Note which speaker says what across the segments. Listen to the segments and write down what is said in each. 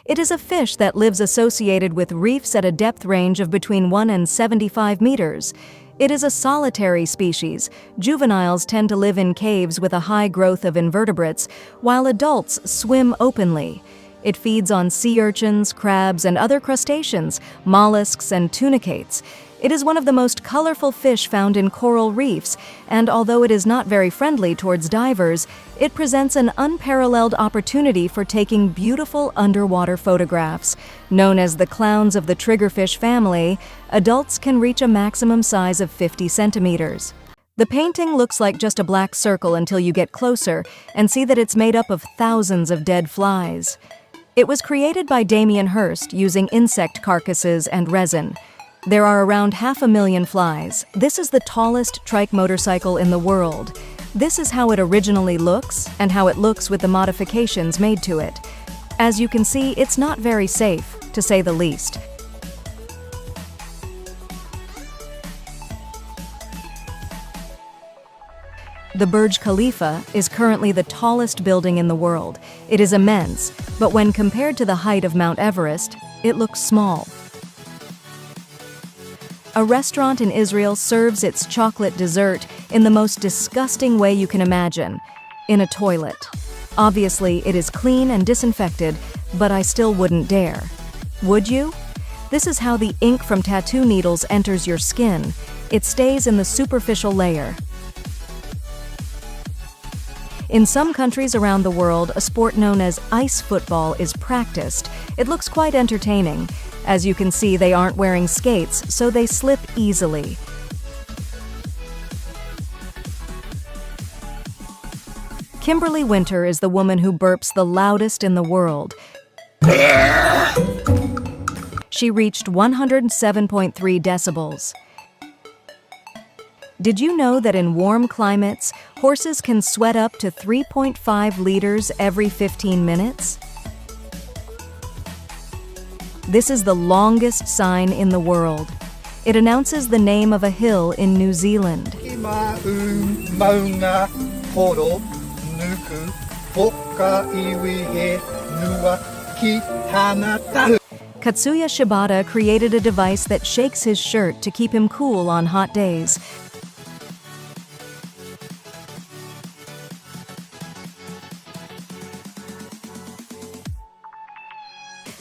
Speaker 1: It is a fish that lives associated with reefs at a depth range of between 1 and 75 meters. It is a solitary species. Juveniles tend to live in caves with a high growth of invertebrates, while adults swim openly. It feeds on sea urchins, crabs, and other crustaceans, mollusks, and tunicates. It is one of the most colorful fish found in coral reefs, and although it is not very friendly towards divers, it presents an unparalleled opportunity for taking beautiful underwater photographs. Known as the clowns of the triggerfish family, adults can reach a maximum size of 50 centimeters. The painting looks like just a black circle until you get closer and see that it's made up of thousands of dead flies. It was created by Damien Hirst using insect carcasses and resin. There are around 500,000 flies. This is the tallest trike motorcycle in the world. This is how it originally looks and how it looks with the modifications made to it. As you can see, it's not very safe, to say the least. The Burj Khalifa is currently the tallest building in the world. It is immense, but when compared to the height of Mount Everest, it looks small. A restaurant in Israel serves its chocolate dessert in the most disgusting way you can imagine, in a toilet. Obviously, it is clean and disinfected, but I still wouldn't dare. Would you? This is how the ink from tattoo needles enters your skin. It stays in the superficial layer. In some countries around the world, a sport known as ice football is practiced. It looks quite entertaining. As you can see, they aren't wearing skates, so they slip easily. Kimberly Winter is the woman who burps the loudest in the world. She reached 107.3 decibels. Did you know that in warm climates, horses can sweat up to 3.5 liters every 15 minutes? This is the longest sign in the world. It announces the name of a hill in New Zealand. Katsuya Shibata created a device that shakes his shirt to keep him cool on hot days.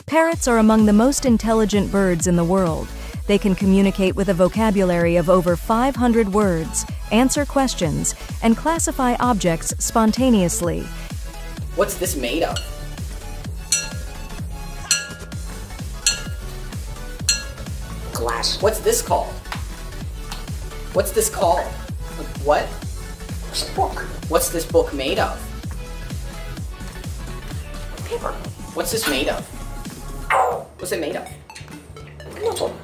Speaker 1: Parrots are among the most intelligent birds in the world. They can communicate with a vocabulary of over 500 words, answer questions, and classify objects spontaneously.
Speaker 2: What's this made of? Glass. What's this called? What's this called? What?
Speaker 3: It's a book.
Speaker 2: What's this book made of?
Speaker 3: Paper.
Speaker 2: What's this made of? What's it made of?
Speaker 3: Metal.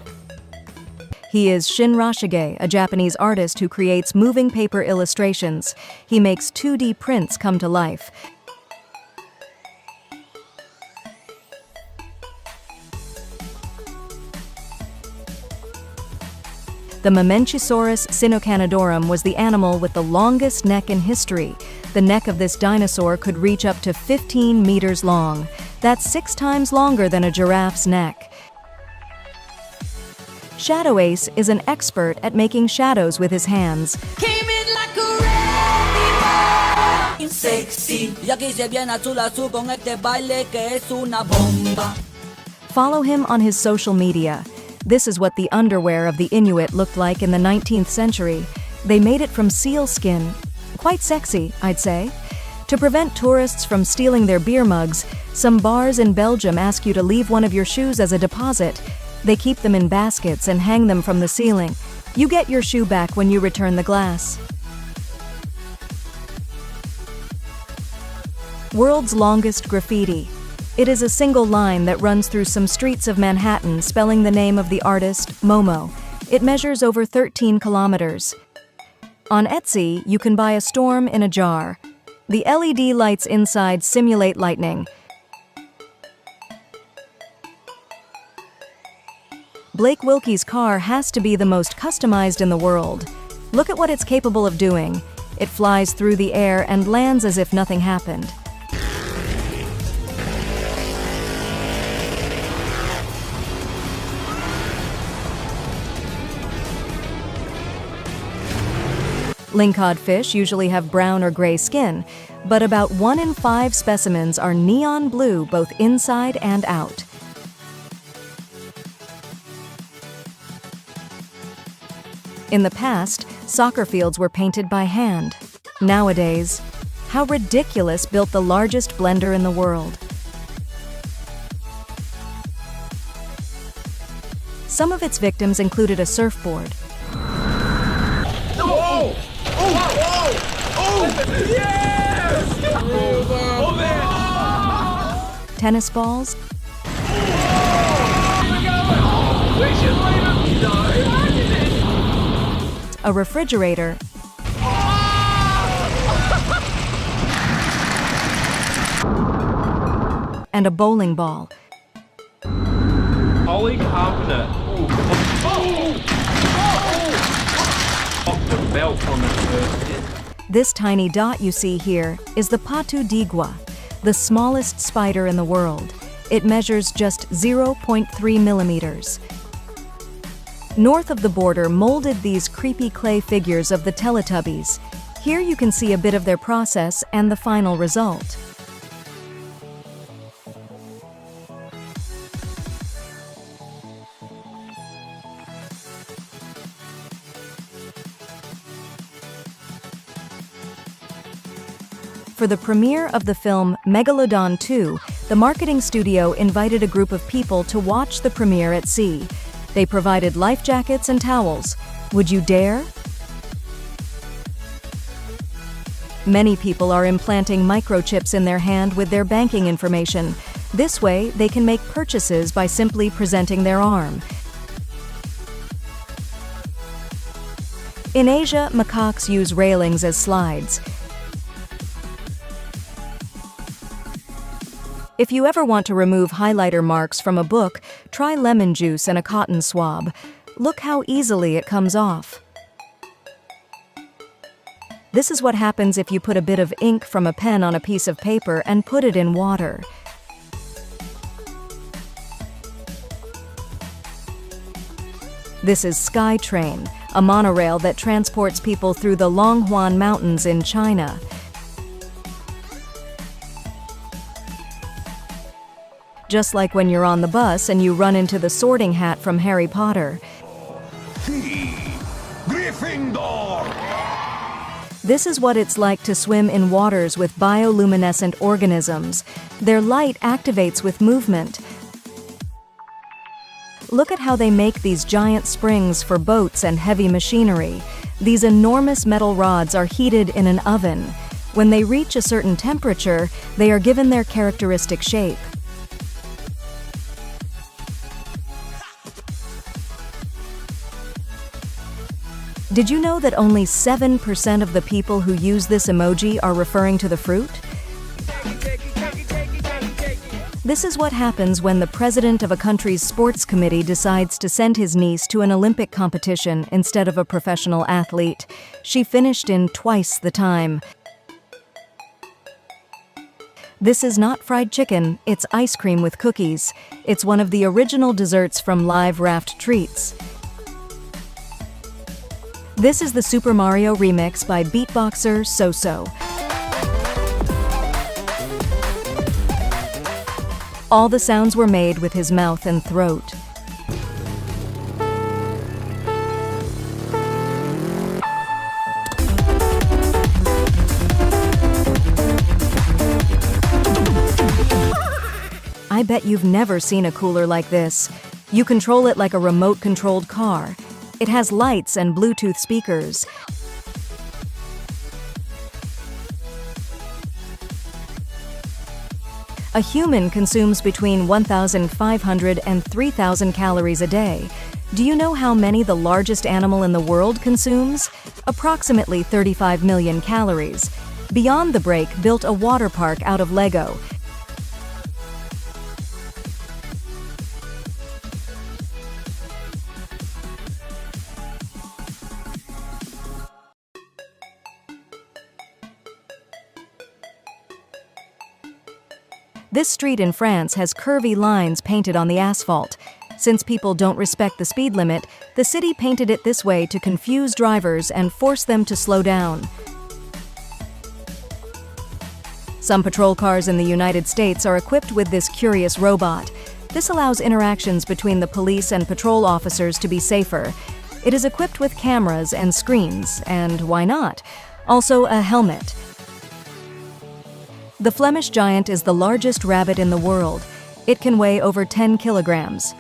Speaker 1: He is Shin Rashige, a Japanese artist who creates moving paper illustrations. He makes 2D prints come to life. The Mamenchisaurus sinocanidorum was the animal with the longest neck in history. The neck of this dinosaur could reach up to 15 meters long. That's 6 times longer than a giraffe's neck. Shadow Ace is an expert at making shadows with his hands.
Speaker 4: Came in like a wrecking ball. Sexy. Y aquí se viene azul azul con este baile que es una bomba.
Speaker 1: Follow him on his social media. This is what the underwear of the Inuit looked like in the 19th century. They made it from seal skin. Quite sexy, I'd say. To prevent tourists from stealing their beer mugs, some bars in Belgium ask you to leave one of your shoes as a deposit. They keep them in baskets and hang them from the ceiling. You get your shoe back when you return the glass. World's longest graffiti. It is a single line that runs through some streets of Manhattan spelling the name of the artist, Momo. It measures over 13 kilometers. On Etsy, you can buy a storm in a jar. The LED lights inside simulate lightning. Blake Wilkie's car has to be the most customized in the world. Look at what it's capable of doing. It flies through the air and lands as if nothing happened. Lingcod fish usually have brown or gray skin, but about 1 in 5 specimens are neon blue both inside and out. In the past, soccer fields were painted by hand. Nowadays, how ridiculous built the largest blender in the world. Some of its victims included a surfboard, tennis balls, a refrigerator, and a bowling ball.
Speaker 5: Polycarbonate. Off the belt on the first hit.
Speaker 1: This tiny dot you see here is the patu digua, the smallest spider in the world. It measures just 0.3 millimeters. North of the border molded these creepy clay figures of the Teletubbies. Here you can see a bit of their process and the final result. For the premiere of the film Megalodon 2, the marketing studio invited a group of people to watch the premiere at sea. They provided life jackets and towels. Would you dare? Many people are implanting microchips in their hand with their banking information. This way, they can make purchases by simply presenting their arm. In Asia, macaques use railings as slides. If you ever want to remove highlighter marks from a book, try lemon juice and a cotton swab. Look how easily it comes off. This is what happens if you put a bit of ink from a pen on a piece of paper and put it in water. This is SkyTrain, a monorail that transports people through the Longhuan Mountains in China. Just like when you're on the bus and you run into the Sorting Hat from Harry Potter.
Speaker 6: Gryffindor!
Speaker 1: This is what it's like to swim in waters with bioluminescent organisms. Their light activates with movement. Look at how they make these giant springs for boats and heavy machinery. These enormous metal rods are heated in an oven. When they reach a certain temperature, they are given their characteristic shape. Did you know that only 7% of the people who use this emoji are referring to the fruit? This is what happens when the president of a country's sports committee decides to send his niece to an Olympic competition instead of a professional athlete. She finished in twice the time. This is not fried chicken, it's ice cream with cookies. It's one of the original desserts from Live Raft Treats. This is the Super Mario remix by beatboxer So-So. All the sounds were made with his mouth and throat. I bet you've never seen a cooler like this. You control it like a remote-controlled car. It has lights and Bluetooth speakers. A human consumes between 1,500 and 3,000 calories a day. Do you know how many the largest animal in the world consumes? Approximately 35 million calories. Beyond the Break built a water park out of Lego. This street in France has curvy lines painted on the asphalt. Since people don't respect the speed limit, the city painted it this way to confuse drivers and force them to slow down. Some patrol cars in the United States are equipped with this curious robot. This allows interactions between the police and patrol officers to be safer. It is equipped with cameras and screens, and why not? Also a helmet. The Flemish giant is the largest rabbit in the world. It can weigh over 10 kilograms.